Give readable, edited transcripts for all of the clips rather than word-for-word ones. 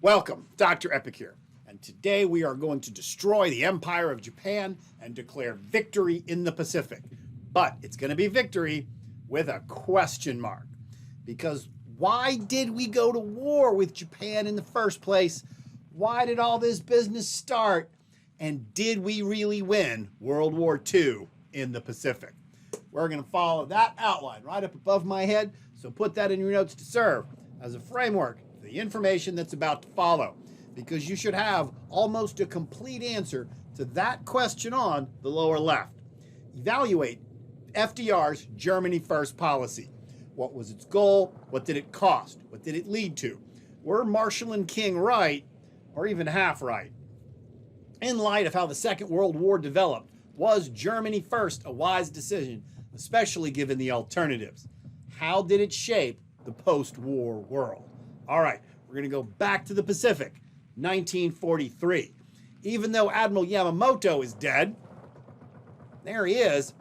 Welcome, Dr. Epic here, and today we are going to destroy the Empire of Japan and declare victory in the Pacific. But it's going to be victory with a question mark, because why did we go to war with Japan in the first place? Why did all this business start? And did we really win World War II in the Pacific? We're going to follow that outline right up above my head, so put that in your notes to serve as a framework for the information that's about to follow, because you should have almost a complete answer to that question on the lower left. Evaluate FDR's Germany First policy. What was its goal? What did it cost? What did it lead to? Were Marshall and King right, or even half right? In light of how the Second World War developed, was Germany First a wise decision, especially given the alternatives? How did it shape the post-war world? All right, we're going to go back to the Pacific, 1943. Even though Admiral Yamamoto is dead, there he is,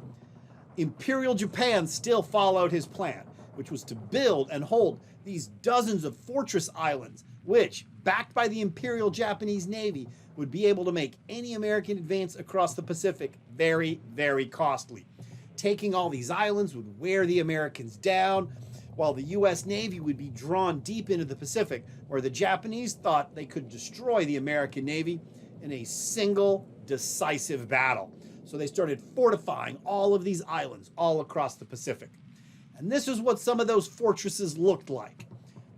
Imperial Japan still followed his plan, which was to build and hold these dozens of fortress islands, which, backed by the Imperial Japanese Navy, would be able to make any American advance across the Pacific very, very costly. Taking all these islands would wear the Americans down, while the U.S. Navy would be drawn deep into the Pacific, where the Japanese thought they could destroy the American Navy in a single decisive battle. So they started fortifying all of these islands all across the Pacific. And this is what some of those fortresses looked like.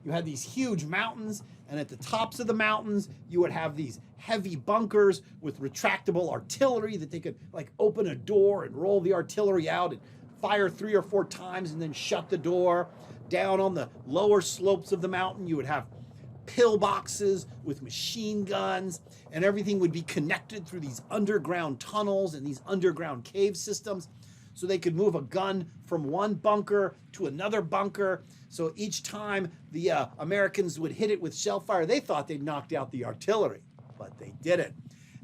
You had these huge mountains, and at the tops of the mountains, you would have these heavy bunkers with retractable artillery that they could like open a door and roll the artillery out and fire 3 or 4 times and then shut the door. Down on the lower slopes of the mountain, you would have pillboxes with machine guns, and everything would be connected through these underground tunnels and these underground cave systems, so they could move a gun from one bunker to another bunker. So each time the Americans would hit it with shell fire, they thought they'd knocked out the artillery, but they didn't.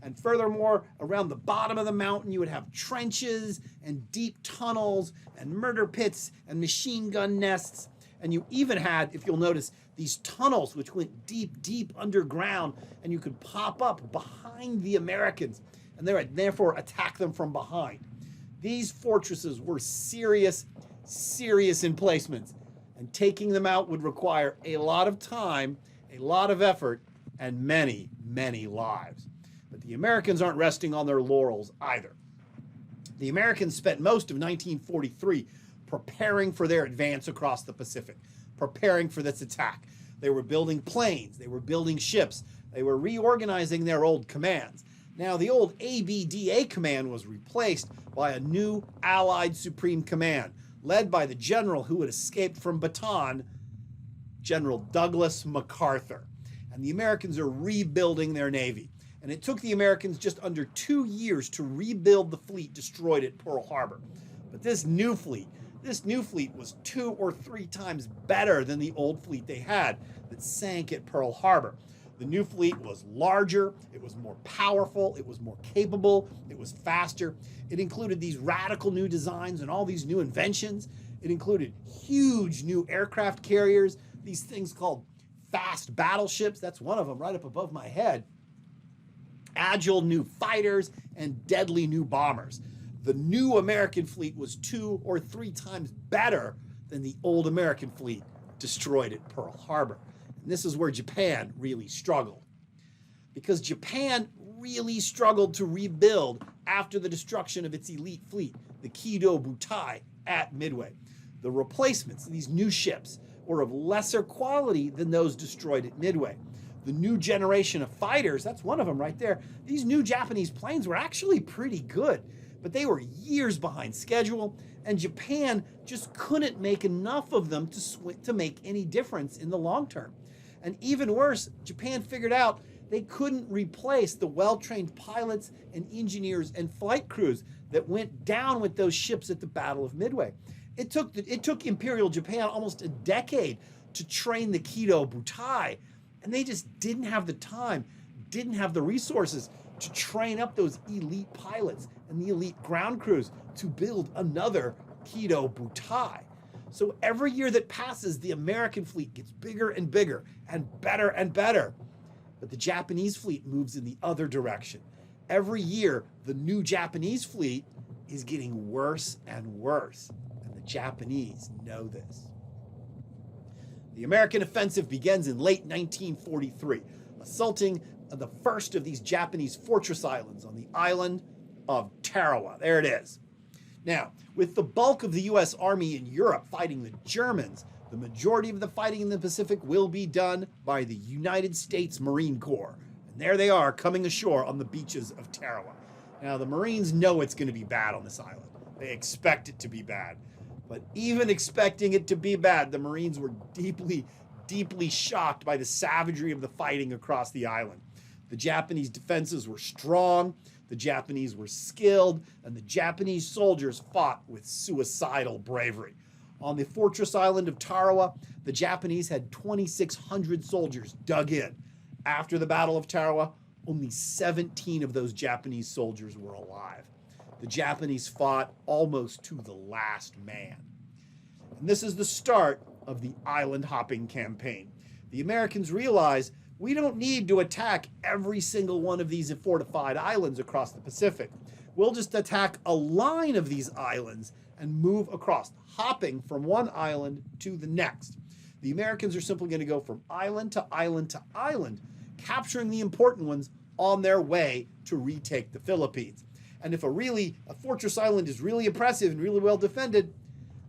And furthermore, around the bottom of the mountain, you would have trenches and deep tunnels and murder pits and machine gun nests. And you even had, if you'll notice, these tunnels which went deep, deep underground, and you could pop up behind the Americans and therefore attack them from behind. These fortresses were serious, serious emplacements, and taking them out would require a lot of time, a lot of effort, and many, many lives. But the Americans aren't resting on their laurels either. The Americans spent most of 1943 preparing for their advance across the Pacific, preparing for this attack. They were building planes, they were building ships, they were reorganizing their old commands. Now, the old ABDA command was replaced by a new Allied Supreme Command, led by the general who had escaped from Bataan, General Douglas MacArthur. And the Americans are rebuilding their Navy. And it took the Americans just under 2 years to rebuild the fleet destroyed at Pearl Harbor. But this new fleet was 2 or 3 times better than the old fleet they had that sank at Pearl Harbor. The new fleet was larger, it was more powerful, it was more capable, it was faster. It included these radical new designs and all these new inventions. It included huge new aircraft carriers, these things called fast battleships, that's one of them right up above my head, agile new fighters, and deadly new bombers. The new American fleet was 2 or 3 times better than the old American fleet destroyed at Pearl Harbor. And this is where Japan really struggled, because Japan really struggled to rebuild after the destruction of its elite fleet, the Kido Butai at Midway. The replacements, these new ships, were of lesser quality than those destroyed at Midway. The new generation of fighters, that's one of them right there, these new Japanese planes were actually pretty good, but they were years behind schedule, and Japan just couldn't make enough of them to make any difference in the long term. And even worse, Japan figured out they couldn't replace the well-trained pilots and engineers and flight crews that went down with those ships at the Battle of Midway. It took Imperial Japan almost a decade to train the Kido Butai, and they just didn't have the time, didn't have the resources to train up those elite pilots and the elite ground crews to build another Kido Butai. So every year that passes, the American fleet gets bigger and bigger and better and better. But the Japanese fleet moves in the other direction. Every year, the new Japanese fleet is getting worse and worse, and the Japanese know this. The American offensive begins in late 1943, assaulting the first of these Japanese fortress islands on the island of Tarawa. There it is. Now, with the bulk of the U.S. Army in Europe fighting the Germans, the majority of the fighting in the Pacific will be done by the United States Marine Corps. And there they are, coming ashore on the beaches of Tarawa. Now, the Marines know it's going to be bad on this island. They expect it to be bad. But even expecting it to be bad, the Marines were deeply, deeply shocked by the savagery of the fighting across the island. The Japanese defenses were strong, the Japanese were skilled, and the Japanese soldiers fought with suicidal bravery. On the fortress island of Tarawa, the Japanese had 2,600 soldiers dug in. After the Battle of Tarawa, only 17 of those Japanese soldiers were alive. The Japanese fought almost to the last man. And this is the start of the island hopping campaign. The Americans realized we don't need to attack every single one of these fortified islands across the Pacific. We'll just attack a line of these islands and move across, hopping from one island to the next. The Americans are simply going to go from island to island to island, capturing the important ones on their way to retake the Philippines. And if a fortress island is really impressive and really well defended,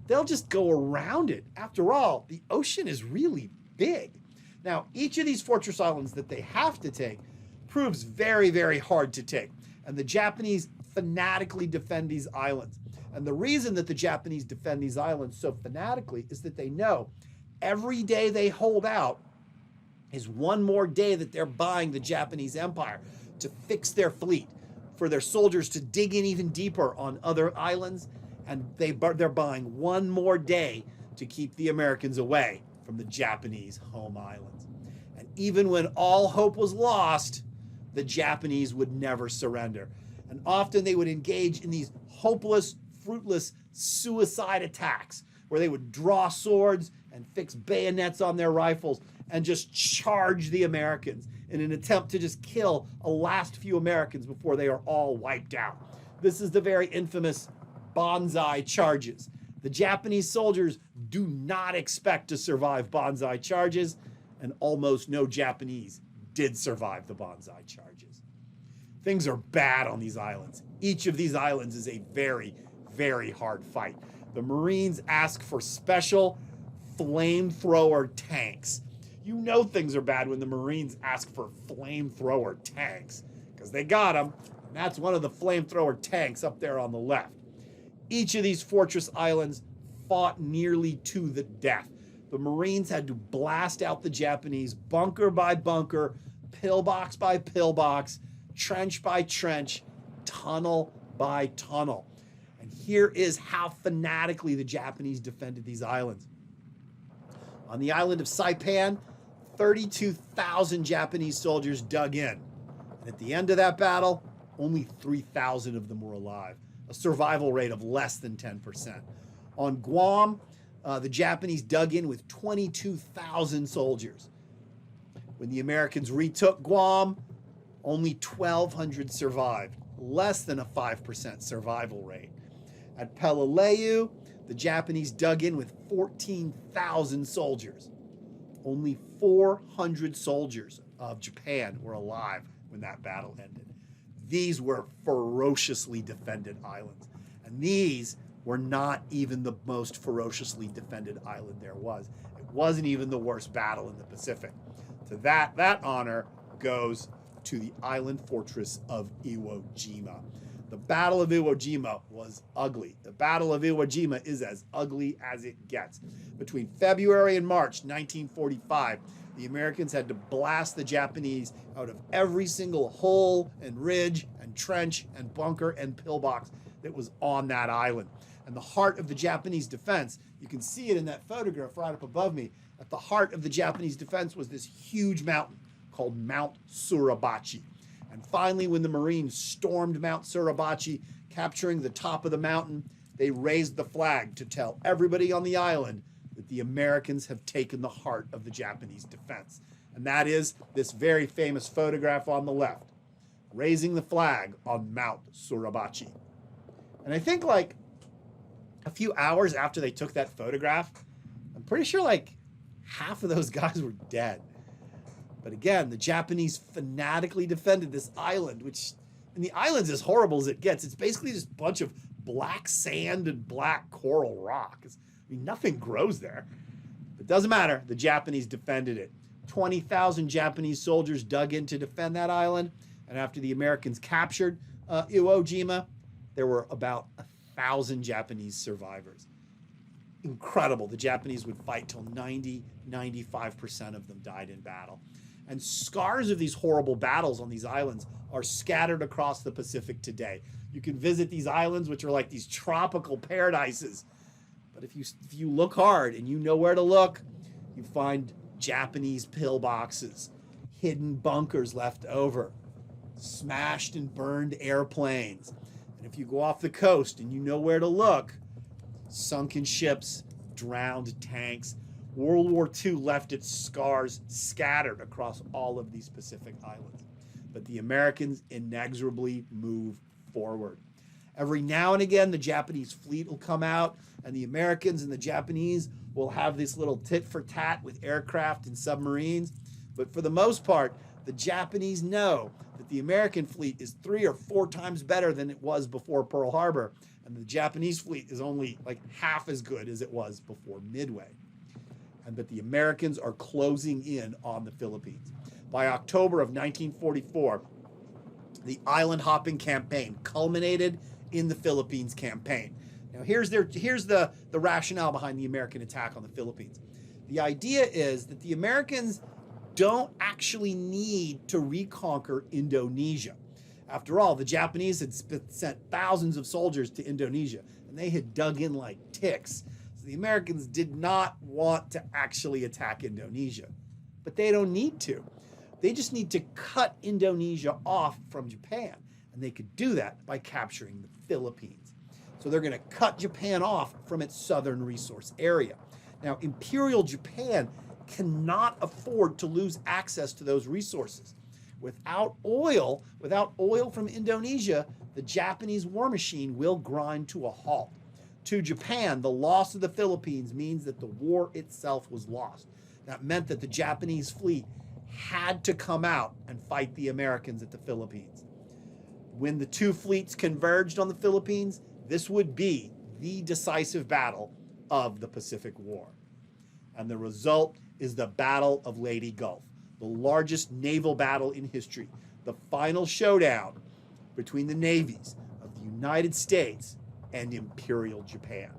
they'll just go around it. After all, the ocean is really big. Now, each of these fortress islands that they have to take proves very, very hard to take. And the Japanese fanatically defend these islands. And the reason that the Japanese defend these islands so fanatically is that they know every day they hold out is one more day that they're buying the Japanese Empire to fix their fleet, for their soldiers to dig in even deeper on other islands, and they're buying one more day to keep the Americans away from the Japanese home islands. And even when all hope was lost, the Japanese would never surrender. And often they would engage in these hopeless, fruitless suicide attacks where they would draw swords and fix bayonets on their rifles and just charge the Americans in an attempt to just kill a last few Americans before they are all wiped out. This is the very infamous Banzai charges. The Japanese soldiers do not expect to survive Banzai charges, and almost no Japanese did survive the Banzai charges. Things are bad on these islands. Each of these islands is a very, very hard fight. The Marines ask for special flamethrower tanks. You know things are bad when the Marines ask for flamethrower tanks, because they got them, and that's one of the flamethrower tanks up there on the left. Each of these fortress islands fought nearly to the death. The Marines had to blast out the Japanese bunker by bunker, pillbox by pillbox, trench by trench, tunnel by tunnel. And here is how fanatically the Japanese defended these islands. On the island of Saipan, 32,000 Japanese soldiers dug in. And at the end of that battle, only 3,000 of them were alive, a survival rate of less than 10%. On Guam, the Japanese dug in with 22,000 soldiers. When the Americans retook Guam, only 1,200 survived, less than a 5% survival rate. At Peleliu, the Japanese dug in with 14,000 soldiers. Only 400 soldiers of Japan were alive when that battle ended. These were ferociously defended islands. And these were not even the most ferociously defended island there was. It wasn't even the worst battle in the Pacific. So that honor goes to the island fortress of Iwo Jima. The Battle of Iwo Jima was ugly. The Battle of Iwo Jima is as ugly as it gets. Between February and March 1945, the Americans had to blast the Japanese out of every single hole and ridge and trench and bunker and pillbox that was on that island. And the heart of the Japanese defense, you can see it in that photograph right up above me, at the heart of the Japanese defense was this huge mountain called Mount Suribachi. And finally, when the Marines stormed Mount Suribachi, capturing the top of the mountain, they raised the flag to tell everybody on the island that the Americans have taken the heart of the Japanese defense. And that is this very famous photograph on the left, raising the flag on Mount Suribachi. And I think like a few hours after they took that photograph, I'm pretty sure like half of those guys were dead. But again, the Japanese fanatically defended this island, which, and the island's as horrible as it gets. It's basically just a bunch of black sand and black coral rock. Nothing grows there. But it doesn't matter. The Japanese defended it. 20,000 Japanese soldiers dug in to defend that island. And after the Americans captured Iwo Jima, there were about 1,000 Japanese survivors. Incredible. The Japanese would fight till 95% of them died in battle. And scars of these horrible battles on these islands are scattered across the Pacific today. You can visit these islands, which are like these tropical paradises. But if you look hard and you know where to look, you find Japanese pillboxes, hidden bunkers left over, smashed and burned airplanes. And if you go off the coast and you know where to look, sunken ships, drowned tanks. World War II left its scars scattered across all of these Pacific islands. But the Americans inexorably move forward. Every now and again, the Japanese fleet will come out, and the Americans and the Japanese will have this little tit for tat with aircraft and submarines. But for the most part, the Japanese know that the American fleet is 3 or 4 times better than it was before Pearl Harbor, and the Japanese fleet is only like half as good as it was before Midway. And that the Americans are closing in on the Philippines. By October of 1944, the island hopping campaign culminated in the Philippines campaign. Now here's the rationale behind the American attack on the Philippines. The idea is that the Americans don't actually need to reconquer Indonesia. After all, the Japanese had sent thousands of soldiers to Indonesia, and they had dug in like ticks. So the Americans did not want to actually attack Indonesia, but they don't need to. They just need to cut Indonesia off from Japan, and they could do that by capturing the Philippines. So they're going to cut Japan off from its southern resource area. Now, Imperial Japan cannot afford to lose access to those resources. Without oil from Indonesia, the Japanese war machine will grind to a halt. To Japan, the loss of the Philippines means that the war itself was lost. That meant that the Japanese fleet had to come out and fight the Americans at the Philippines. When the two fleets converged on the Philippines, this would be the decisive battle of the Pacific War. And the result is the Battle of Leyte Gulf, the largest naval battle in history, the final showdown between the navies of the United States and Imperial Japan.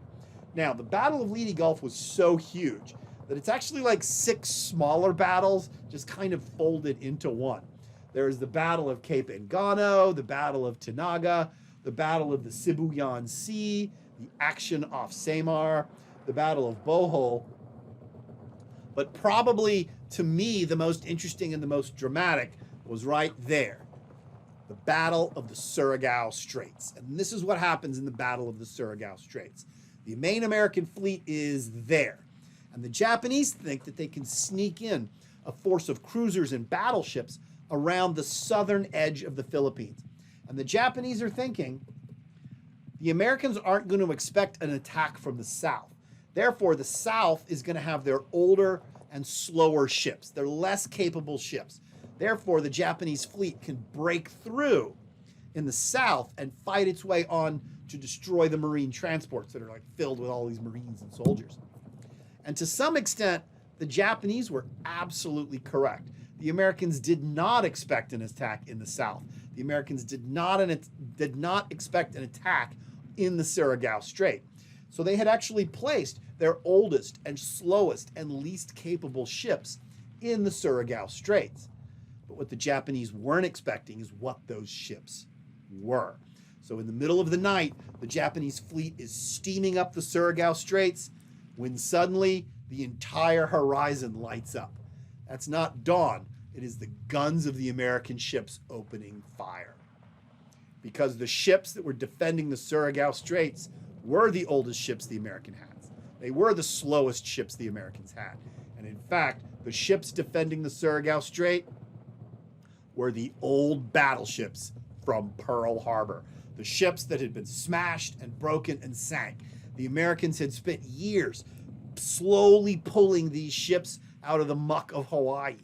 Now, the Battle of Leyte Gulf was so huge that it's actually like 6 smaller battles just kind of folded into one. There is the Battle of Cape Engano, the Battle of Tanaga, the Battle of the Sibuyan Sea, the action off Samar, the Battle of Bohol. But probably, to me, the most interesting and the most dramatic was right there, the Battle of the Surigao Straits. And this is what happens in the Battle of the Surigao Straits. The main American fleet is there, and the Japanese think that they can sneak in a force of cruisers and battleships around the southern edge of the Philippines. And the Japanese are thinking the Americans aren't going to expect an attack from the south. Therefore, the South is going to have their older and slower ships. They're less capable ships. Therefore, the Japanese fleet can break through in the South and fight its way on to destroy the marine transports that are like filled with all these Marines and soldiers. And to some extent, the Japanese were absolutely correct. The Americans did not expect an attack in the South. The Americans did not expect an attack in the Surigao Strait. So they had actually placed their oldest and slowest and least capable ships in the Surigao Straits. But what the Japanese weren't expecting is what those ships were. So in the middle of the night, the Japanese fleet is steaming up the Surigao Straits when suddenly the entire horizon lights up. That's not dawn. It is the guns of the American ships opening fire. Because the ships that were defending the Surigao Straits were the oldest ships the American had. They were the slowest ships the Americans had. And in fact, The ships defending the Surigao Strait were the old battleships from Pearl Harbor, the ships that had been smashed and broken and sank. The Americans had spent years slowly pulling these ships out of the muck of Hawaii,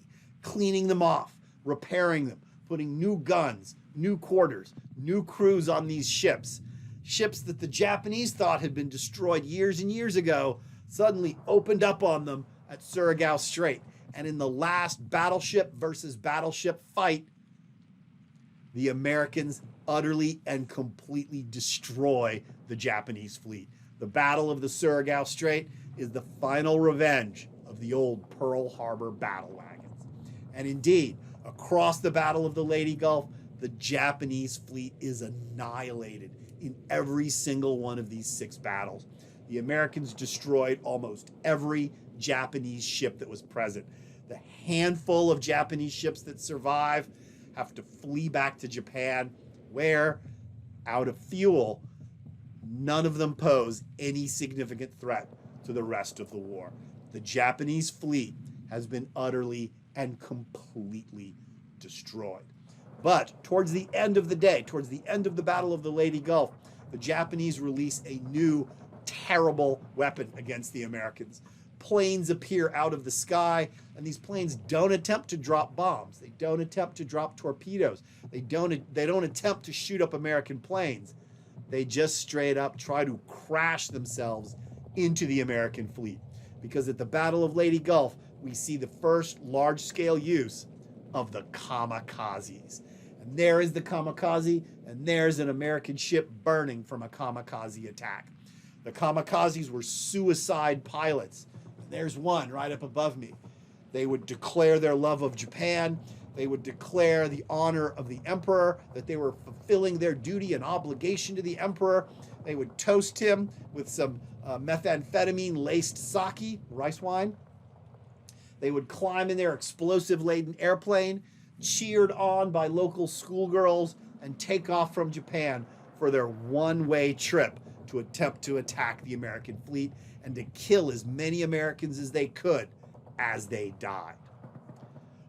cleaning them off, repairing them, putting new guns, new quarters, new crews on these ships. Ships that the Japanese thought had been destroyed years and years ago suddenly opened up on them at Surigao Strait. And in the last battleship versus battleship fight, the Americans utterly and completely destroy the Japanese fleet. The Battle of the Surigao Strait is the final revenge of the old Pearl Harbor battle wagons. And indeed, across the Battle of the Leyte Gulf, the Japanese fleet is annihilated in every single one of these 6 battles. The Americans destroyed almost every Japanese ship that was present. The handful of Japanese ships that survive have to flee back to Japan, where, out of fuel, none of them pose any significant threat to the rest of the war. The Japanese fleet has been utterly and completely destroyed. But towards the end of the day, towards the end of the Battle of the Leyte Gulf, the Japanese release a new terrible weapon against the Americans. Planes appear out of the sky, and these planes don't attempt to drop bombs. They don't attempt to drop torpedoes. They don't attempt to shoot up American planes. They just straight up try to crash themselves into the American fleet. Because at the Battle of Leyte Gulf, we see the first large-scale use of the kamikazes. And there is the kamikaze, and there's an American ship burning from a kamikaze attack. The kamikazes were suicide pilots. There's one right up above me. They would declare their love of Japan. They would declare the honor of the emperor, that they were fulfilling their duty and obligation to the emperor. They would toast him with some methamphetamine-laced sake, rice wine. They would climb in their explosive-laden airplane, cheered on by local schoolgirls, and take off from Japan for their one-way trip to attempt to attack the American fleet and to kill as many Americans as they could as they died.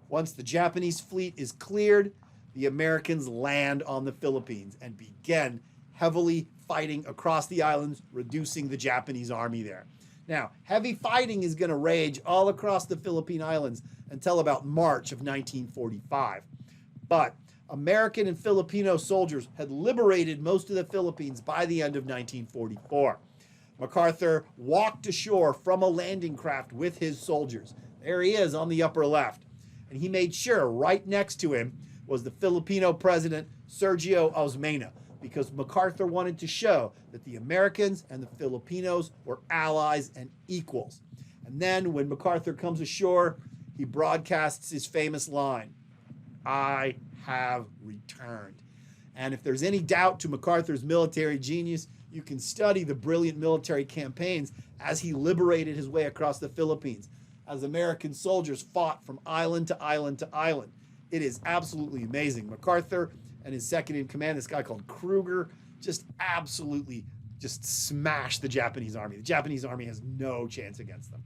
Once the Japanese fleet is cleared, the Americans land on the Philippines and begin heavily fighting across the islands, reducing the Japanese army there. Now, heavy fighting is going to rage all across the Philippine Islands until about March of 1945. But American and Filipino soldiers had liberated most of the Philippines by the end of 1944. MacArthur walked ashore from a landing craft with his soldiers. There he is on the upper left. And he made sure right next to him was the Filipino president, Sergio Osmeña, because MacArthur wanted to show that the Americans and the Filipinos were allies and equals. And then when MacArthur comes ashore, he broadcasts his famous line, "I have returned." And if there's any doubt to MacArthur's military genius, you can study the brilliant military campaigns as he liberated his way across the Philippines, as American soldiers fought from island to island to island. It is absolutely amazing. MacArthur and his second in command, this guy called Kruger, just absolutely just smashed the Japanese army. The Japanese army has no chance against them.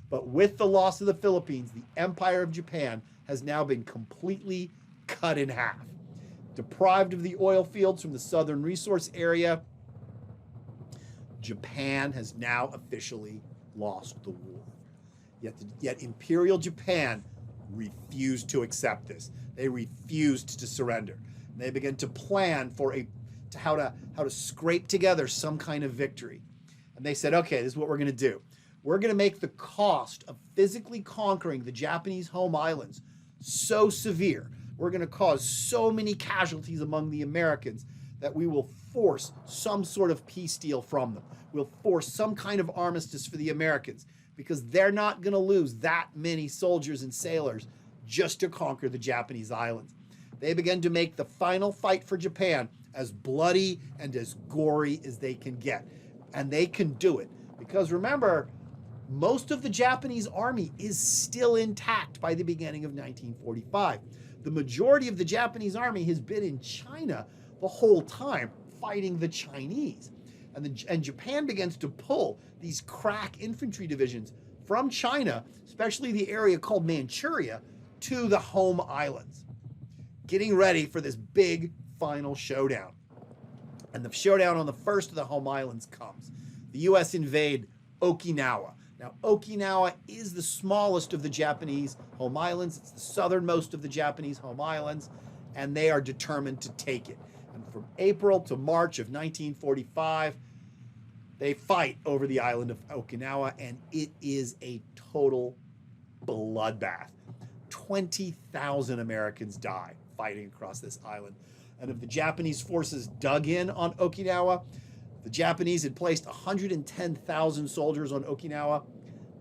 But with the loss of the Philippines, the Empire of Japan has now been completely cut in half. Deprived of the oil fields from the southern resource area, Japan has now officially lost the war. Yet Imperial Japan refused to accept this. They refused to surrender. And they began to plan for how to scrape together some kind of victory. And they said, okay, this is what we're going to do. We're going to make the cost of physically conquering the Japanese home islands so severe. We're going to cause so many casualties among the Americans that we will force some sort of peace deal from them. We'll force some kind of armistice for the Americans, because they're not going to lose that many soldiers and sailors just to conquer the Japanese islands. They began to make the final fight for Japan as bloody and as gory as they can get. And they can do it, because remember, most of the Japanese army is still intact by the beginning of 1945. The majority of the Japanese army has been in China the whole time, fighting the Chinese. And Japan begins to pull these crack infantry divisions from China, especially the area called Manchuria, to the home islands, getting ready for this big final showdown. And the showdown on the first of the home islands comes. The U.S. invade Okinawa. Now, Okinawa is the smallest of the Japanese home islands. It's the southernmost of the Japanese home islands, and they are determined to take it. And from April to March of 1945, they fight over the island of Okinawa, and it is a total bloodbath. 20,000 Americans die fighting across this island. And if the Japanese forces dug in on Okinawa, the Japanese had placed 110,000 soldiers on Okinawa.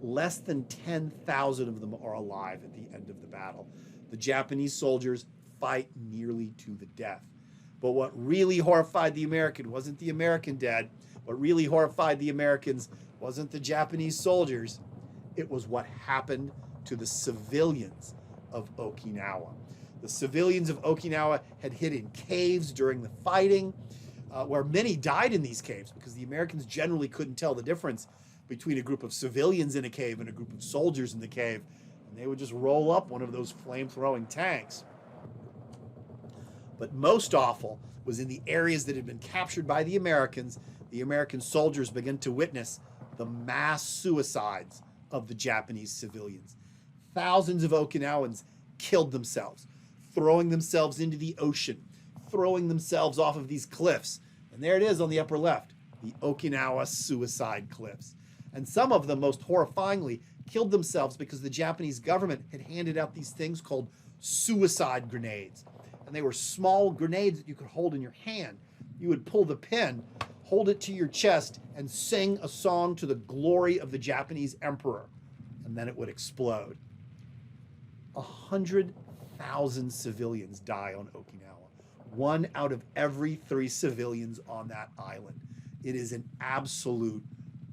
Less than 10,000 of them are alive at the end of the battle. The Japanese soldiers fight nearly to the death. But what really horrified the American wasn't the American dead. What really horrified the Americans wasn't the Japanese soldiers. It was what happened to the civilians of Okinawa. The civilians of Okinawa had hid in caves during the fighting, where many died in these caves because the Americans generally couldn't tell the difference between a group of civilians in a cave and a group of soldiers in the cave. And they would just roll up one of those flame-throwing tanks. But most awful was in the areas that had been captured by the Americans. The American soldiers began to witness the mass suicides of the Japanese civilians. Thousands of Okinawans killed themselves, throwing themselves into the ocean, throwing themselves off of these cliffs. And there it is on the upper left, the Okinawa suicide cliffs. And some of them, most horrifyingly, killed themselves because the Japanese government had handed out these things called suicide grenades. And they were small grenades that you could hold in your hand. You would pull the pin, hold it to your chest, and sing a song to the glory of the Japanese emperor. And then it would explode. 100,000 civilians die on Okinawa. 1 out of every 3 civilians on that island. It is an absolute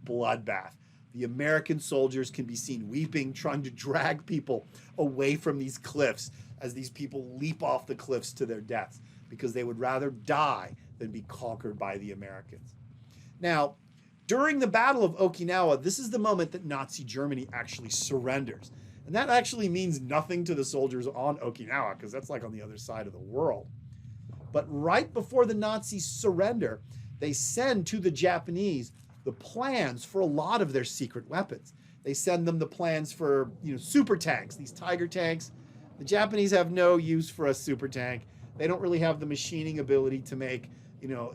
bloodbath. The American soldiers can be seen weeping, trying to drag people away from these cliffs as these people leap off the cliffs to their deaths because they would rather die than be conquered by the Americans. Now, during the Battle of Okinawa, this is the moment that Nazi Germany actually surrenders. And that actually means nothing to the soldiers on Okinawa because that's like on the other side of the world. But right before the Nazis surrender, they send to the Japanese the plans for a lot of their secret weapons. They send them the plans for, super tanks, these Tiger tanks. The Japanese have no use for a super tank. They don't really have the machining ability to make,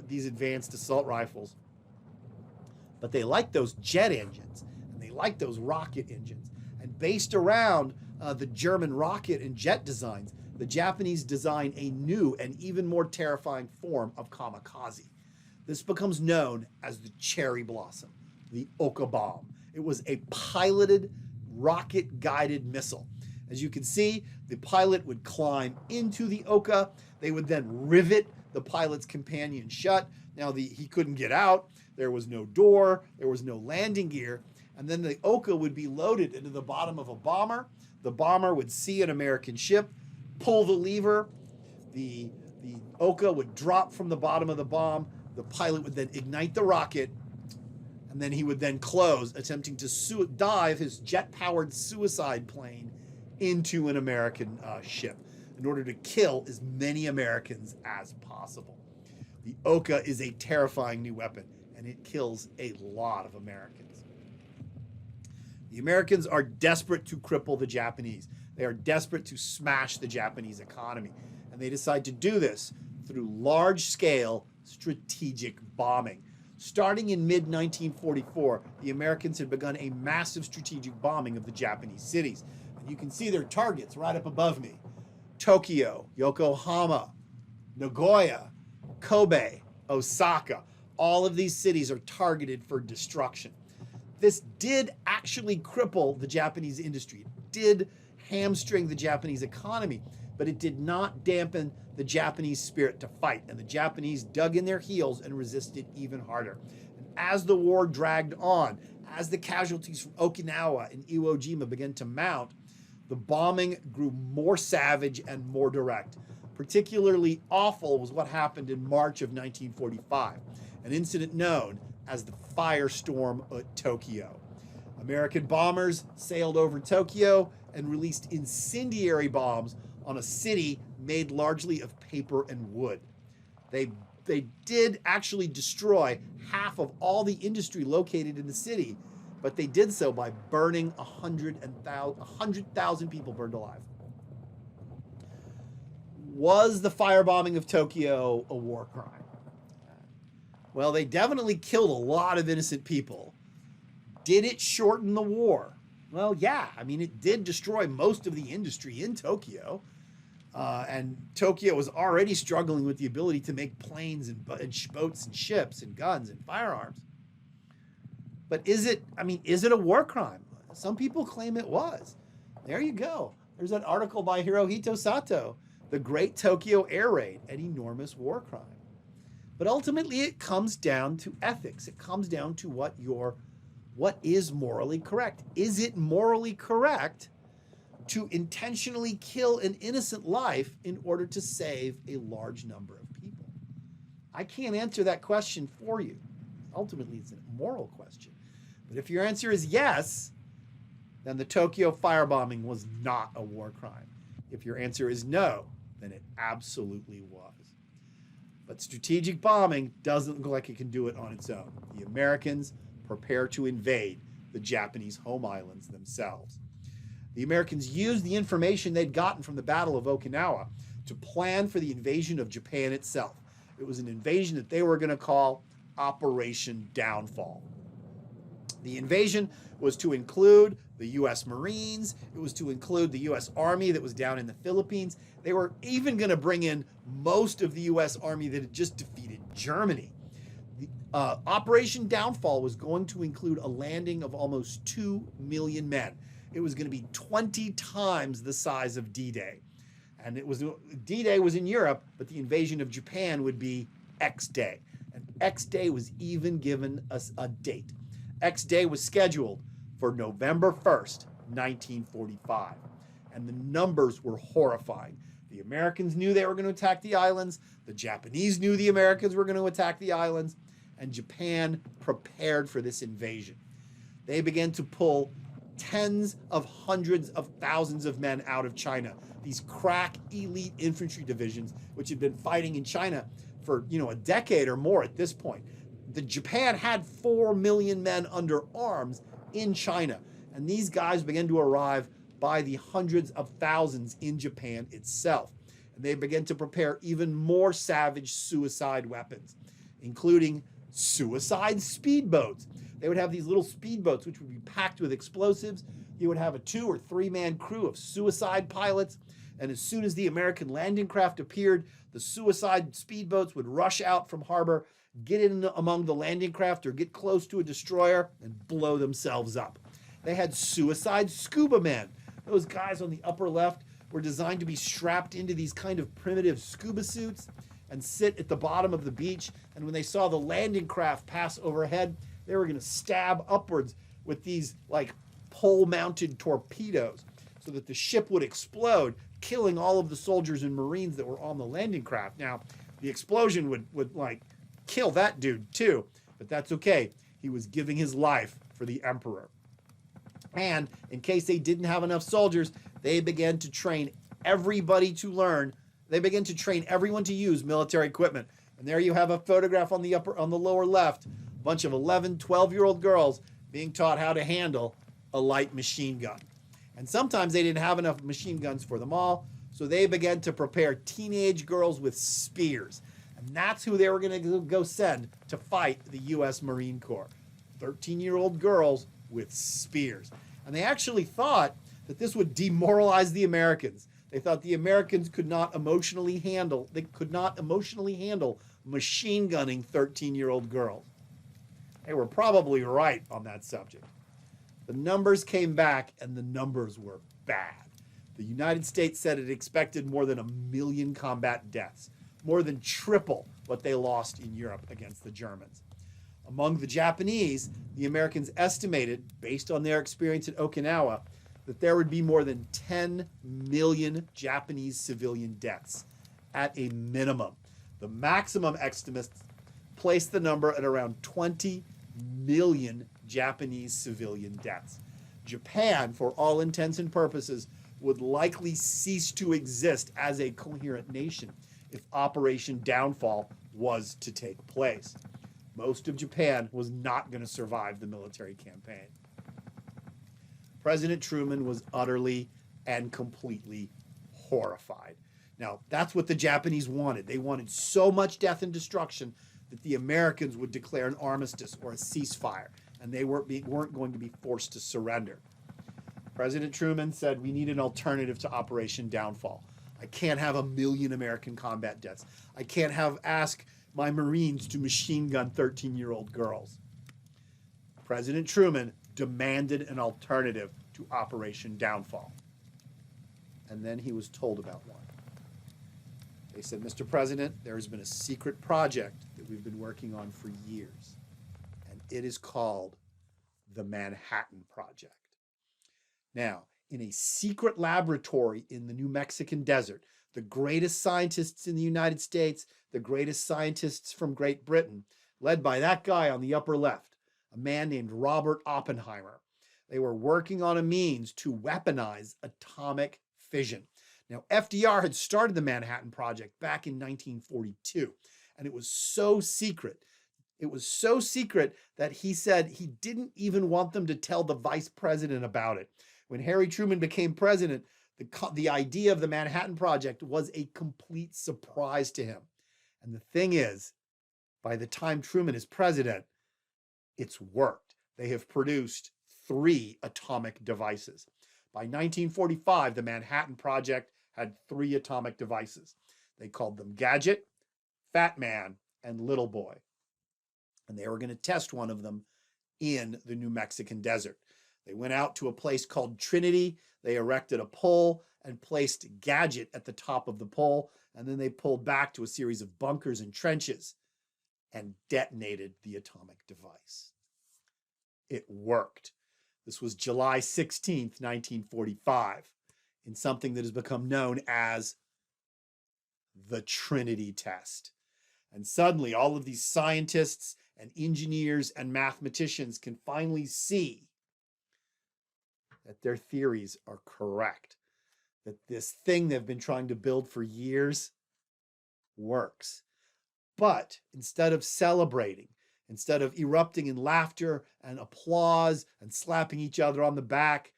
these advanced assault rifles. But they like those jet engines, and they like those rocket engines. And based around the German rocket and jet designs, the Japanese design a new and even more terrifying form of kamikaze. This becomes known as the cherry blossom, the Oka bomb. It was a piloted, rocket-guided missile. As you can see, the pilot would climb into the Oka. They would then rivet the pilot's companion shut. Now, he couldn't get out. There was no door. There was no landing gear. And then the Oka would be loaded into the bottom of a bomber. The bomber would see an American ship, pull the lever. The Oka would drop from the bottom of the bomb. The pilot would then ignite the rocket, and then he would then close, attempting to dive his jet-powered suicide plane into an American ship in order to kill as many Americans as possible. The Oka is a terrifying new weapon, and it kills a lot of Americans. The Americans are desperate to cripple the Japanese. They are desperate to smash the Japanese economy, and they decide to do this through large-scale strategic bombing. Starting in mid-1944, the Americans had begun a massive strategic bombing of the Japanese cities. And you can see their targets right up above me. Tokyo, Yokohama, Nagoya, Kobe, Osaka. All of these cities are targeted for destruction. This did actually cripple the Japanese industry. It did hamstring the Japanese economy, but it did not dampen the Japanese spirit to fight, and the Japanese dug in their heels and resisted even harder. And as the war dragged on, as the casualties from Okinawa and Iwo Jima began to mount, the bombing grew more savage and more direct. Particularly awful was what happened in March of 1945, an incident known as the firestorm at Tokyo. American bombers sailed over Tokyo and released incendiary bombs on a city made largely of paper and wood. They did actually destroy half of all the industry located in the city, but they did so by burning 100,000 people burned alive. Was the firebombing of Tokyo a war crime? Well, they definitely killed a lot of innocent people. Did it shorten the war? Well, yeah. I mean, it did destroy most of the industry in Tokyo. And Tokyo was already struggling with the ability to make planes and boats and ships and guns and firearms. But is it a war crime? Some people claim it was. There you go. There's an article by Hirohito Sato, The Great Tokyo Air Raid, an enormous war crime. But ultimately it comes down to ethics. It comes down to what is morally correct. Is it morally correct to intentionally kill an innocent life in order to save a large number of people? I can't answer that question for you. Ultimately, it's a moral question. But if your answer is yes, then the Tokyo firebombing was not a war crime. If your answer is no, then it absolutely was. But strategic bombing doesn't look like it can do it on its own. The Americans prepare to invade the Japanese home islands themselves. The Americans used the information they'd gotten from the Battle of Okinawa to plan for the invasion of Japan itself. It was an invasion that they were going to call Operation Downfall. The invasion was to include the U.S. Marines. It was to include the U.S. Army that was down in the Philippines. They were even going to bring in most of the U.S. Army that had just defeated Germany. Operation Downfall was going to include a landing of almost 2 million men. It was going to be 20 times the size of D-Day. And D-Day was in Europe, but the invasion of Japan would be X-Day. And X-Day was even given us a date. X-Day was scheduled for November 1st, 1945. And the numbers were horrifying. The Americans knew they were going to attack the islands. The Japanese knew the Americans were going to attack the islands. And Japan prepared for this invasion. They began to pull tens of hundreds of thousands of men out of China. These crack elite infantry divisions, which had been fighting in China for a decade or more at this point. Japan had 4 million men under arms in China. And these guys began to arrive by the hundreds of thousands in Japan itself. And they began to prepare even more savage suicide weapons, including suicide speedboats. They would have these little speedboats which would be packed with explosives. You would have a 2 or 3 man crew of suicide pilots. And as soon as the American landing craft appeared, the suicide speedboats would rush out from harbor, get in among the landing craft or get close to a destroyer and blow themselves up. They had suicide scuba men. Those guys on the upper left were designed to be strapped into these kind of primitive scuba suits and sit at the bottom of the beach. And when they saw the landing craft pass overhead, they were going to stab upwards with these like pole-mounted torpedoes so that the ship would explode, killing all of the soldiers and Marines that were on the landing craft. Now, the explosion would like kill that dude too, but that's okay. He was giving his life for the emperor. And in case they didn't have enough soldiers, they began to train everybody to learn. They began to train everyone to use military equipment. And there you have a photograph on the lower left, a bunch of 11, 12-year-old girls being taught how to handle a light machine gun. And sometimes they didn't have enough machine guns for them all, so they began to prepare teenage girls with spears. And that's who they were going to go send to fight the U.S. Marine Corps. 13-year-old girls with spears. And they actually thought that this would demoralize the Americans. They thought the Americans could not emotionally handle machine gunning 13-year-old girls. They were probably right on that subject. The numbers came back, and the numbers were bad. The United States said it expected more than 1 million combat deaths, more than triple what they lost in Europe against the Germans. Among the Japanese, the Americans estimated, based on their experience at Okinawa, that there would be more than 10 million Japanese civilian deaths at a minimum. The maximum estimates placed the number at around 20 million Japanese civilian deaths. Japan, for all intents and purposes, would likely cease to exist as a coherent nation if Operation Downfall was to take place. Most of Japan was not going to survive the military campaign. President Truman was utterly and completely horrified. Now, that's what the Japanese wanted. They wanted so much death and destruction that the Americans would declare an armistice or a ceasefire, and they weren't going to be forced to surrender. President Truman said, we need an alternative to Operation Downfall. I can't have 1 million American combat deaths. I can't ask my Marines to machine gun 13-year-old girls. President Truman demanded an alternative to Operation Downfall. And then he was told about one. They said, Mr. President, there has been a secret project that we've been working on for years, and it is called the Manhattan Project. Now, in a secret laboratory in the New Mexican desert, the greatest scientists in the United States, the greatest scientists from Great Britain, led by that guy on the upper left, a man named Robert Oppenheimer. They were working on a means to weaponize atomic fission. Now, FDR had started the Manhattan Project back in 1942, and it was so secret. It was so secret that he said he didn't even want them to tell the vice president about it. When Harry Truman became president, the idea of the Manhattan Project was a complete surprise to him. And the thing is, by the time Truman is president, it's worked. They have produced 3 atomic devices. By 1945, the Manhattan Project had 3 atomic devices. They called them Gadget, Fat Man, and Little Boy. And they were going to test one of them in the New Mexican desert. They went out to a place called Trinity. They erected a pole and placed Gadget at the top of the pole. And then they pulled back to a series of bunkers and trenches and detonated the atomic device. It worked. This was July 16th, 1945, in something that has become known as the Trinity test. And suddenly, all of these scientists and engineers and mathematicians can finally see that their theories are correct, that this thing they've been trying to build for years works. But instead of celebrating, instead of erupting in laughter and applause and slapping each other on the back,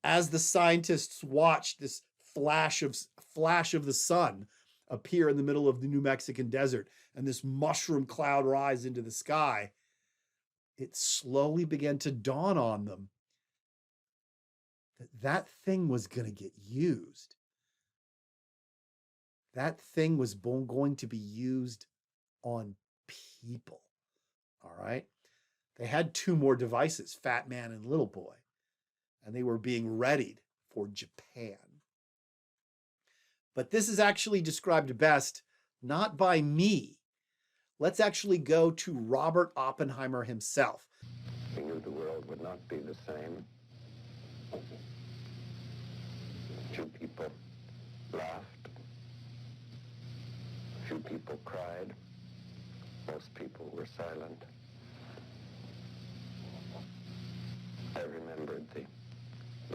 as the scientists watched this flash of the sun appear in the middle of the New Mexican desert and this mushroom cloud rise into the sky, it slowly began to dawn on them that that thing was going to get used. That thing was going to be used on people. All right? They had 2 more devices, Fat Man and Little Boy, and they were being readied for Japan. But this is actually described best not by me. Let's actually go to Robert Oppenheimer himself. We knew the world would not be the same. Few people laughed. Few people cried. Most people were silent. I remembered the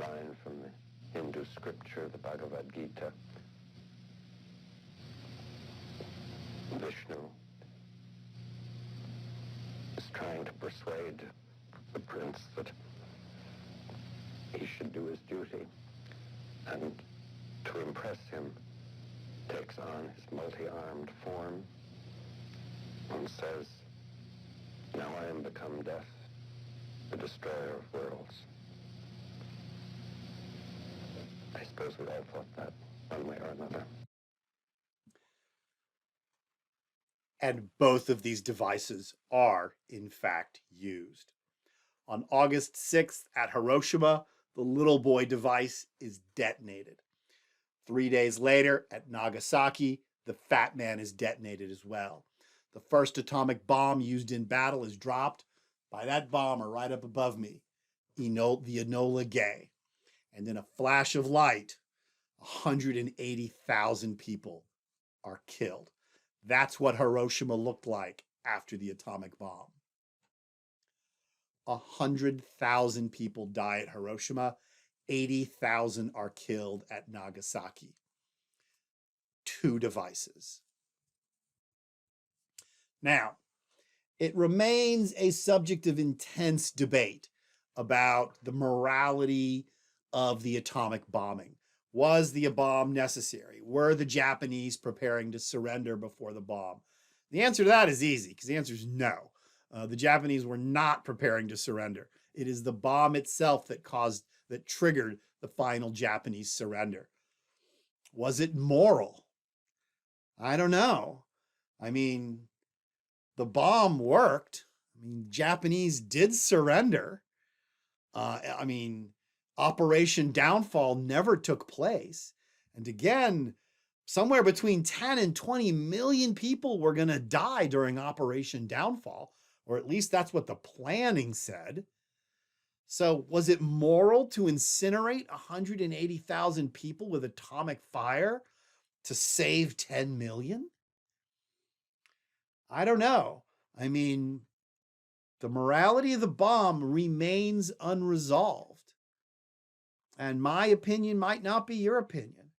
line from the Hindu scripture, the Bhagavad Gita. Vishnu is trying to persuade the prince that he should do his duty, and to impress him takes on his multi-armed form and says, "Now I am become death, the destroyer of worlds." I suppose we all thought that one way or another. And both of these devices are, in fact, used. On August 6th at Hiroshima, the Little Boy device is detonated. 3 days later at Nagasaki, the Fat Man is detonated as well. The first atomic bomb used in battle is dropped by that bomber right up above me, the Enola Gay. And in a flash of light, 180,000 people are killed. That's what Hiroshima looked like after the atomic bomb. 100,000 people die at Hiroshima. 80,000 are killed at Nagasaki. 2 devices. Now, it remains a subject of intense debate about the morality of the atomic bombing. Was the bomb necessary? Were the Japanese preparing to surrender before the bomb? The answer to that is easy, because the answer is no. The Japanese were not preparing to surrender. It is the bomb itself that triggered the final Japanese surrender. Was it moral? I don't know. I mean, the bomb worked. I mean, Japanese did surrender. Operation Downfall never took place. And again, somewhere between 10 and 20 million people were going to die during Operation Downfall, or at least that's what the planning said. So was it moral to incinerate 180,000 people with atomic fire to save 10 million? I don't know. I mean, the morality of the bomb remains unresolved. And my opinion might not be your opinion.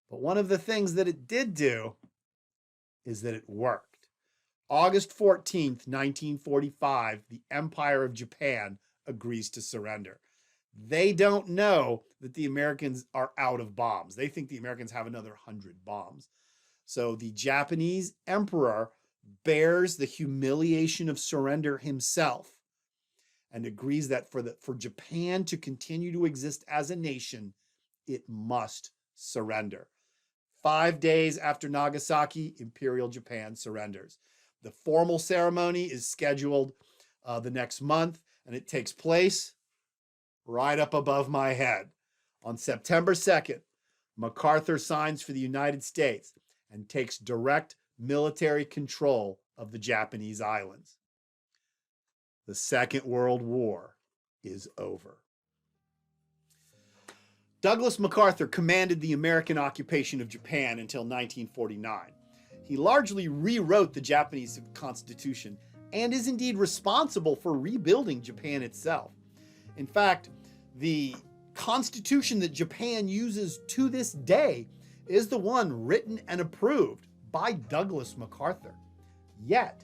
But one of the things that it did do is that it worked. August 14th, 1945, the Empire of Japan agrees to surrender. They don't know that the Americans are out of bombs. They think the Americans have another 100 bombs. So the Japanese emperor bears the humiliation of surrender himself and agrees that for Japan to continue to exist as a nation, it must surrender. 5 days after Nagasaki, Imperial Japan surrenders. The formal ceremony is scheduled the next month, and it takes place right up above my head. On September 2nd, MacArthur signs for the United States and takes direct military control of the Japanese islands. The Second World War is over. Douglas MacArthur commanded the American occupation of Japan until 1949. He largely rewrote the Japanese Constitution and is indeed responsible for rebuilding Japan itself. In fact, the constitution that Japan uses to this day is the one written and approved by Douglas MacArthur. Yet,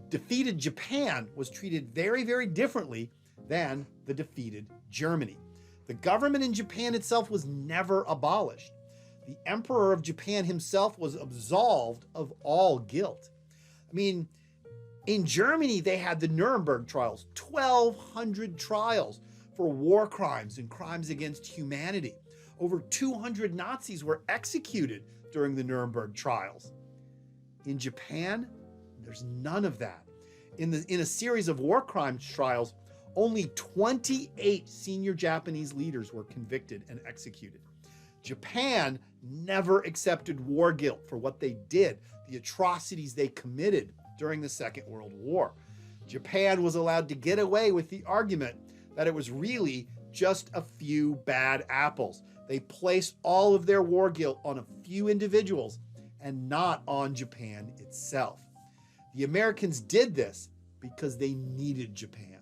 defeated Japan was treated very, very differently than the defeated Germany. The government in Japan itself was never abolished. The Emperor of Japan himself was absolved of all guilt. I mean, in Germany, they had the Nuremberg trials, 1,200 trials for war crimes and crimes against humanity. Over 200 Nazis were executed during the Nuremberg trials. In Japan, there's none of that. In a series of war crimes trials, only 28 senior Japanese leaders were convicted and executed. Japan never accepted war guilt for what they did, the atrocities they committed during the Second World War. Japan was allowed to get away with the argument that it was really just a few bad apples. They placed all of their war guilt on a few individuals and not on Japan itself. The Americans did this because they needed Japan.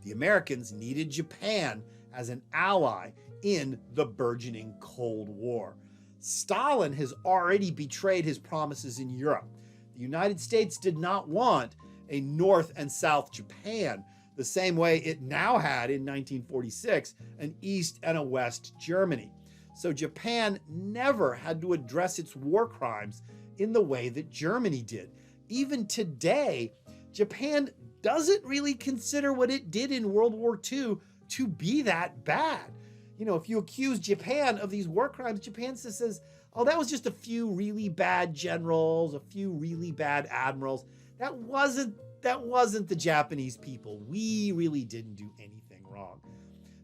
The Americans needed Japan as an ally in the burgeoning Cold War. Stalin has already betrayed his promises in Europe. The United States did not want a North and South Japan the same way it now had in 1946 an East and a West Germany. So Japan never had to address its war crimes in the way that Germany did. Even today, Japan doesn't really consider what it did in World War II to be that bad. You know, if you accuse Japan of these war crimes, Japan says, oh, that was just a few really bad generals, a few really bad admirals. That wasn't the Japanese people. We really didn't do anything wrong.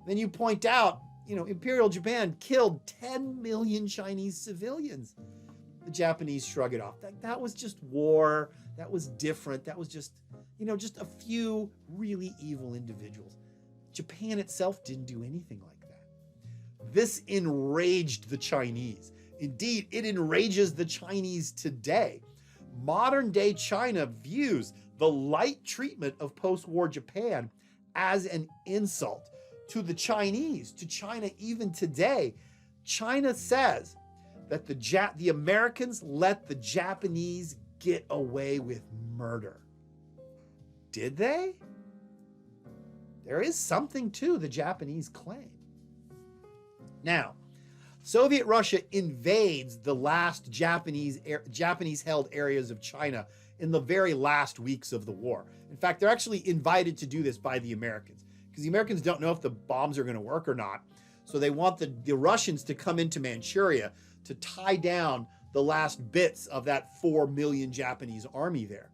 Then you point out, Imperial Japan killed 10 million Chinese civilians. The Japanese shrug it off. That was just war. That was different. That was just a few really evil individuals. Japan itself didn't do anything like that. This enraged the Chinese. Indeed, it enrages the Chinese today. Modern day China views the light treatment of post-war Japan as an insult to the Chinese, to China even today. China says that the Americans let the Japanese get away with murder. Did they? There is something to the Japanese claim. Now, Soviet Russia invades the last Japanese-held areas of China in the very last weeks of the war. In fact, they're actually invited to do this by the Americans because the Americans don't know if the bombs are going to work or not. So they want the Russians to come into Manchuria to tie down the last bits of that 4 million Japanese army there.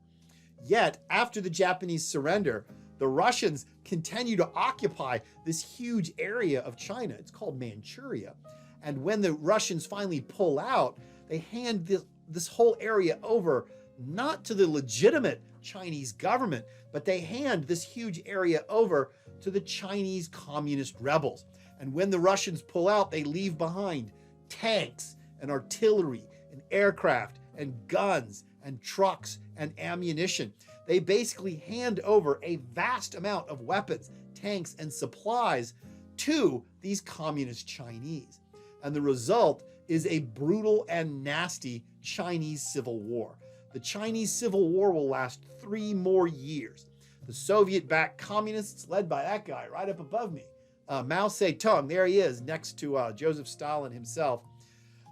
Yet, after the Japanese surrender, the Russians continue to occupy this huge area of China. It's called Manchuria. And when the Russians finally pull out, they hand this whole area over not to the legitimate Chinese government, but they hand this huge area over to the Chinese communist rebels. And when the Russians pull out, they leave behind tanks and artillery and aircraft and guns and trucks and ammunition. They basically hand over a vast amount of weapons, tanks, and supplies to these communist Chinese. And the result is a brutal and nasty Chinese civil war. The Chinese Civil War will last 3 more years. The Soviet-backed communists, led by that guy right up above me, Mao Zedong, there he is, next to Joseph Stalin himself.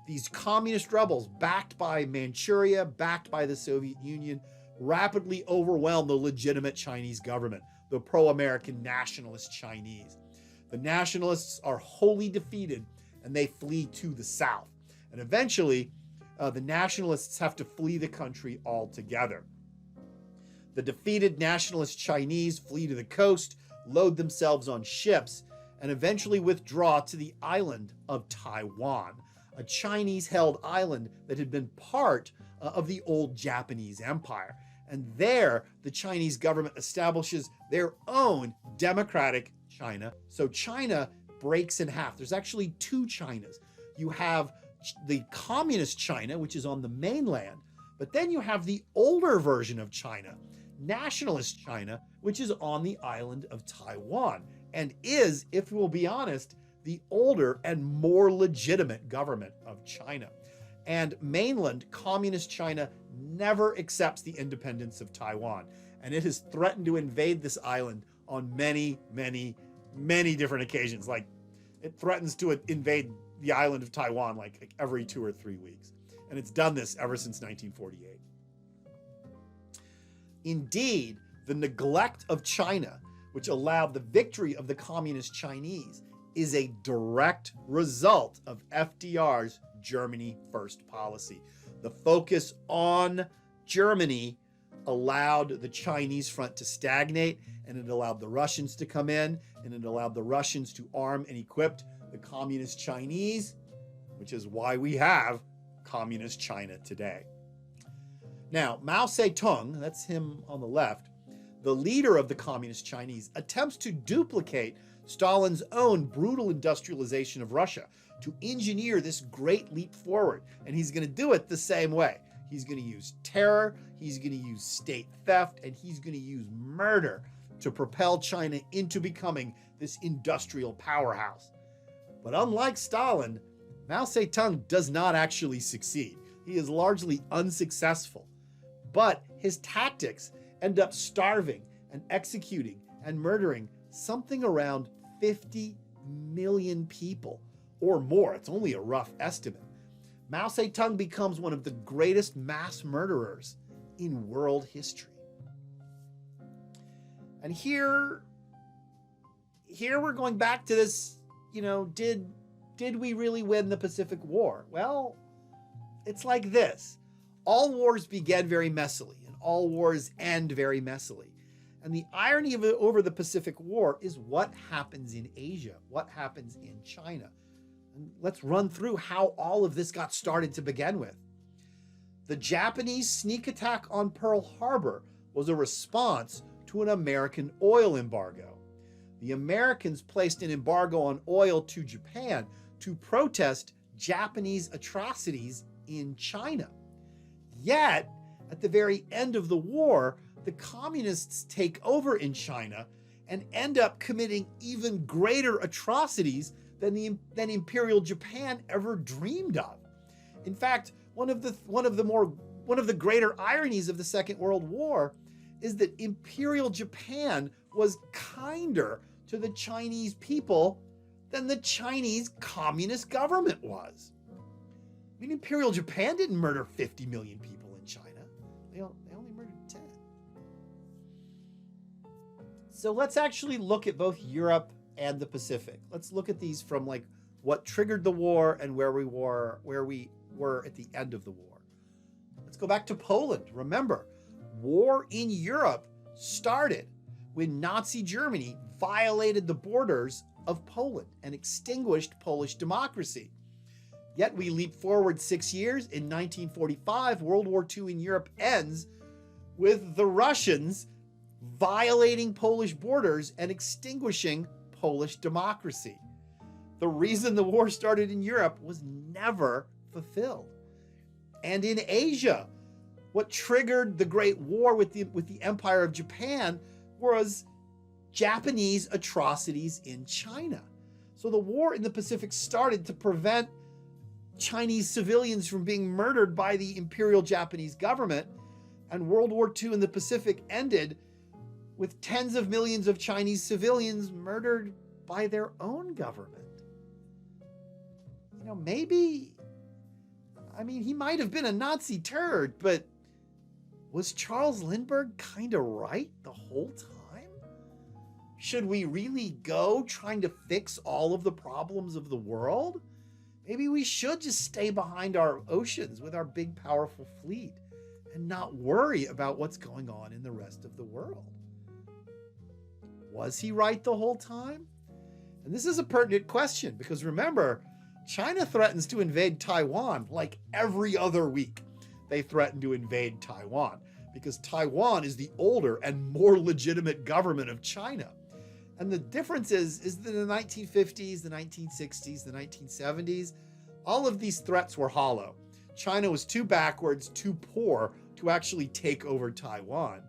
These communist rebels, backed by Manchuria, backed by the Soviet Union, rapidly overwhelm the legitimate Chinese government, the pro-American nationalist Chinese. The nationalists are wholly defeated and they flee to the south. And eventually, the nationalists have to flee the country altogether. The defeated nationalist Chinese flee to the coast, load themselves on ships, and eventually withdraw to the island of Taiwan, a Chinese-held island that had been part of the old Japanese Empire. And there, the Chinese government establishes their own democratic China. So China breaks in half. There's actually 2 Chinas. You have the communist China, which is on the mainland, but then you have the older version of China, nationalist China, which is on the island of Taiwan, and is, if we'll be honest, the older and more legitimate government of China. And mainland communist China never accepts the independence of Taiwan, and it has threatened to invade this island on many, many, many different occasions. Like, it threatens to invade the island of Taiwan like every 2 or 3 weeks. And it's done this ever since 1948. Indeed, the neglect of China, which allowed the victory of the communist Chinese, is a direct result of FDR's Germany First policy. The focus on Germany allowed the Chinese front to stagnate, and it allowed the Russians to come in, and it allowed the Russians to arm and equip the communist Chinese, which is why we have communist China today. Now, Mao Zedong, that's him on the left, the leader of the communist Chinese, attempts to duplicate Stalin's own brutal industrialization of Russia, to engineer this great leap forward. And he's going to do it the same way. He's going to use terror, he's going to use state theft, and he's going to use murder to propel China into becoming this industrial powerhouse. But unlike Stalin, Mao Zedong does not actually succeed. He is largely unsuccessful. But his tactics end up starving and executing and murdering something around 50 million people or more. It's only a rough estimate. Mao Zedong becomes one of the greatest mass murderers in world history. And here we're going back to this, did we really win the Pacific War? Well, it's like this. All wars begin very messily, and all wars end very messily. And the irony of it over the Pacific War is what happens in Asia, what happens in China. And let's run through how all of this got started to begin with. The Japanese sneak attack on Pearl Harbor was a response to an American oil embargo. The Americans placed an embargo on oil to Japan to protest Japanese atrocities in China. Yet, at the very end of the war, the communists take over in China and end up committing even greater atrocities than Imperial Japan ever dreamed of. In fact, one of the greater ironies of the Second World War is that Imperial Japan was kinder to the Chinese people than the Chinese Communist government was. I mean, Imperial Japan didn't murder 50 million people in China. They only murdered 10. So let's actually look at both Europe and the Pacific. Let's look at these from like what triggered the war and where we were at the end of the war. Let's go back to Poland. Remember, war in Europe started when Nazi Germany violated the borders of Poland and extinguished Polish democracy. Yet we leap forward 6 years. In 1945, World War II in Europe ends with the Russians violating Polish borders and extinguishing Polish democracy. The reason the war started in Europe was never fulfilled. And in Asia, what triggered the Great War with the Empire of Japan was Japanese atrocities in China. So the war in the Pacific started to prevent Chinese civilians from being murdered by the Imperial Japanese government, and World War II in the Pacific ended with tens of millions of Chinese civilians murdered by their own government. You know, maybe, I mean, he might have been a Nazi turd, but was Charles Lindbergh kind of right the whole time? Should we really go trying to fix all of the problems of the world? Maybe we should just stay behind our oceans with our big, powerful fleet and not worry about what's going on in the rest of the world. Was he right the whole time? And this is a pertinent question because remember, China threatens to invade Taiwan like every other week. They threaten to invade Taiwan because Taiwan is the older and more legitimate government of China. And the difference is that in the 1950s, the 1960s, the 1970s, all of these threats were hollow. China was too backwards, too poor to actually take over Taiwan.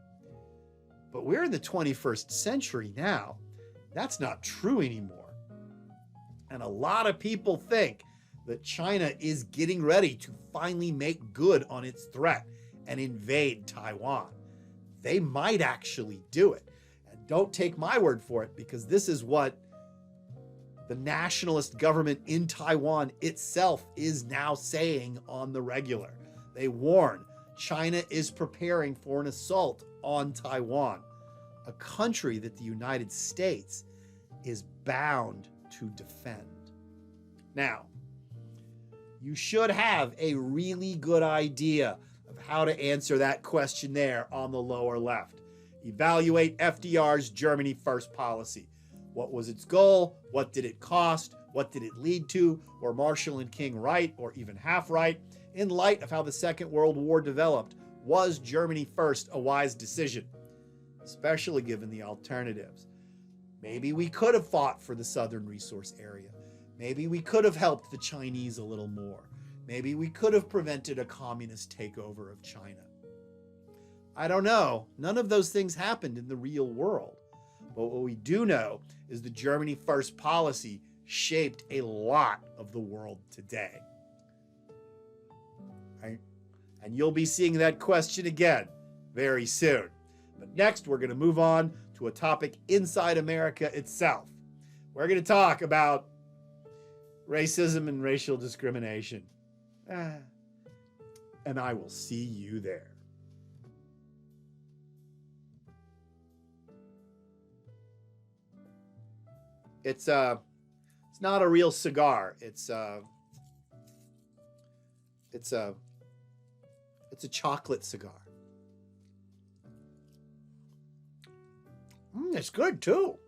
But we're in the 21st century now. That's not true anymore. And a lot of people think that China is getting ready to finally make good on its threat and invade Taiwan. They might actually do it. And don't take my word for it, because this is what the nationalist government in Taiwan itself is now saying on the regular. They warn China is preparing for an assault on Taiwan, a country that the United States is bound to defend. Now, you should have a really good idea of how to answer that question there on the lower left. Evaluate FDR's Germany First policy. What was its goal? What did it cost? What did it lead to? Were Marshall and King right, or even half right? In light of how the Second World War developed, was Germany First a wise decision? Especially given the alternatives. Maybe we could have fought for the Southern Resource Area. Maybe we could have helped the Chinese a little more. Maybe we could have prevented a communist takeover of China. I don't know. None of those things happened in the real world. But what we do know is the Germany First policy shaped a lot of the world today. Right? And you'll be seeing that question again very soon. But next, we're going to move on to a topic inside America itself. We're going to talk about racism and racial discrimination. And I will see you there. It's not a real cigar. It's a chocolate cigar. It's good too.